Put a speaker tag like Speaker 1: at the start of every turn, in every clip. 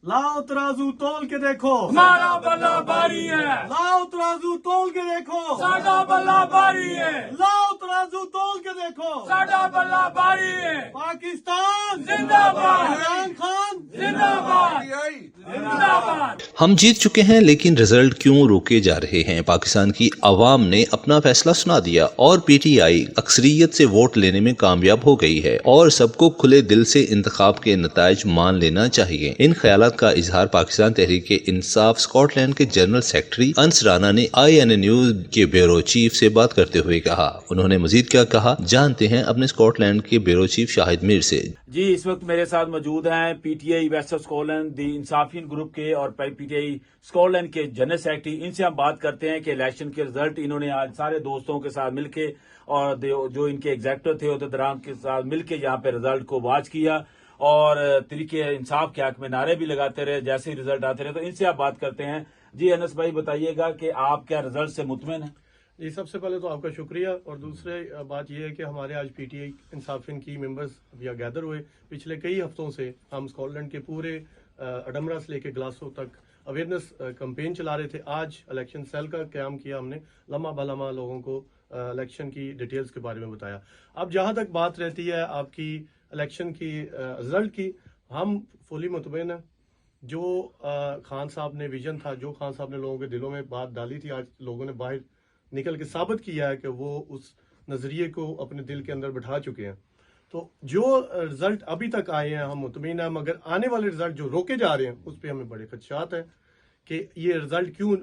Speaker 1: लाओ तराजू तोल के देखो,
Speaker 2: हमारा बल्ला भारी है,
Speaker 1: लाओ तराजू तोल के देखो,
Speaker 2: साडा बल्ला भारी है,
Speaker 1: लाओ तराजू तोल के देखो।
Speaker 2: साडा बल्ला भारी है।
Speaker 1: पाकिस्तान
Speaker 2: जिंदाबाद,
Speaker 1: इमरान खान
Speaker 2: जिंदाबाद, जिंदाबाद।
Speaker 3: हम जीत चुके हैं, लेकिन रिजल्ट क्यों रोके जा रहे हैं? पाकिस्तान की आवाम ने अपना फैसला सुना दिया और पीटीआई अक्सरियत से वोट लेने में कामयाब हो गई है और सबको खुले दिल से इंतखाब के नताइज मान लेना चाहिए। इन ख्यालात का इजहार पाकिस्तान तहरीक इंसाफ स्कॉटलैंड के जनरल सेक्रेटरी अनस राना ने INA न्यूज के ब्यूरो चीफ से बात करते हुए कहा। उन्होंने मजीद क्या कहा, जानते हैं अपने स्कॉटलैंड के ब्यूरो चीफ शाहिद मीर से।
Speaker 2: जी, इस वक्त मेरे साथ मौजूद हैं पीटीआई वेस्ट स्कॉटलैंड दी इंसाफियन ग्रुप के और पीटीआई स्कॉटलैंड के जनरल सेक्रेटरी। इनसे हम बात करते हैं कि इलेक्शन के रिजल्ट इन्होंने आज सारे दोस्तों के साथ मिलके और जो इनके एग्जेक्टिव थे उहदेदारान के साथ मिलके यहाँ पे रिजल्ट को वाच किया और तरीके इंसाफ के हक में नारे भी लगाते रहे जैसे ही रिजल्ट आते रहे। तो इनसे आप बात करते हैं। जी अनस भाई, बताइएगा कि आप क्या रिजल्ट से मुतमिन हैं?
Speaker 4: जी, सबसे पहले तो आपका शुक्रिया और दूसरे बात यह है कि हमारे आज पीटीआई इंसाफियन की मेंबर्स यहाँ गैदर हुए। पिछले कई हफ्तों से हम स्कॉटलैंड के पूरे अडमरा से लेके ग्लासो तक अवेयरनेस कैंपेन चला रहे थे। आज इलेक्शन सेल का क्याम किया हमने, लम्हा बलम्हा लोगों को इलेक्शन की डिटेल्स के बारे में बताया। अब जहाँ तक बात रहती है आपकी इलेक्शन की रिजल्ट की, हम फुली मुतमईन हैं। जो खान साहब ने विजन था, जो खान साहब ने लोगों के दिलों में बात डाली थी, आज लोगों ने बाहर निकल के साबित किया है कि वो उस नजरिए को अपने दिल के अंदर बिठा चुके हैं। तो जो रिजल्ट अभी तक आए हैं हम मुतमईन हैं, मगर आने वाले रिजल्ट जो रोके जा रहे हैं उस पर हमें बड़े खदशात हैं कि ये रिजल्ट क्यों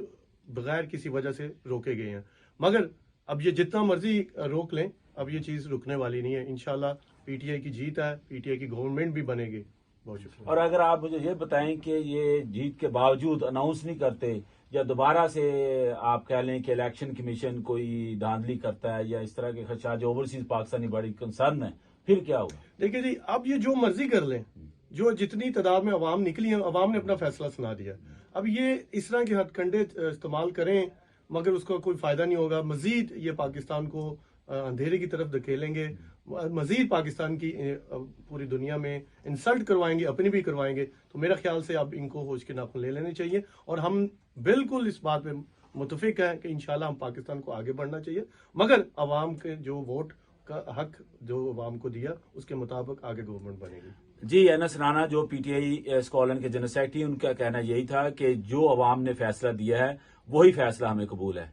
Speaker 4: बगैर किसी वजह से रोके गए हैं। मगर अब ये जितना मर्जी रोक लें, अब ये चीज रुकने वाली नहीं है। इंशाल्लाह पीटीआई की जीत है, पीटीआई की गवर्नमेंट भी बनेगी। बहुत शुक्रिया।
Speaker 2: और अगर आप मुझे ये बताएं कि ये जीत के बावजूद अनाउंस नहीं करते या दोबारा से आप कह लें कि इलेक्शन कमीशन कोई धांधली करता है या इस तरह के खदशात जो ओवरसीज पाकिस्तानी बड़ी कंसर्न है, फिर क्या होगा?
Speaker 4: देखिए जी, अब ये जो मर्जी कर लें, जो जितनी तादाद में अवाम निकली है, अवाम ने अपना फैसला सुना दिया। अब ये इस तरह के हथकंडे इस्तेमाल करें मगर उसका कोई फायदा नहीं होगा। मजीद ये पाकिस्तान को अंधेरे की तरफ धकेलेंगे, मजीद पाकिस्तान की पूरी दुनिया में इंसल्ट करवाएंगे, अपनी भी करवाएंगे। तो मेरा ख्याल से अब इनको होश के नाखून ले लेने चाहिए और हम बिल्कुल इस बात पे मुतफिक हैं कि इंशाल्लाह हम पाकिस्तान को आगे बढ़ना चाहिए, मगर अवाम के जो वोट का हक जो अवाम को दिया उसके मुताबिक आगे गवर्नमेंट बनेगी।
Speaker 2: जी, अनस राना जो पीटीआई स्कॉटलैंड के जनरल सेक्रेटरी, उनका कहना यही था कि जो अवाम ने फैसला दिया है वही फैसला हमें कबूल है।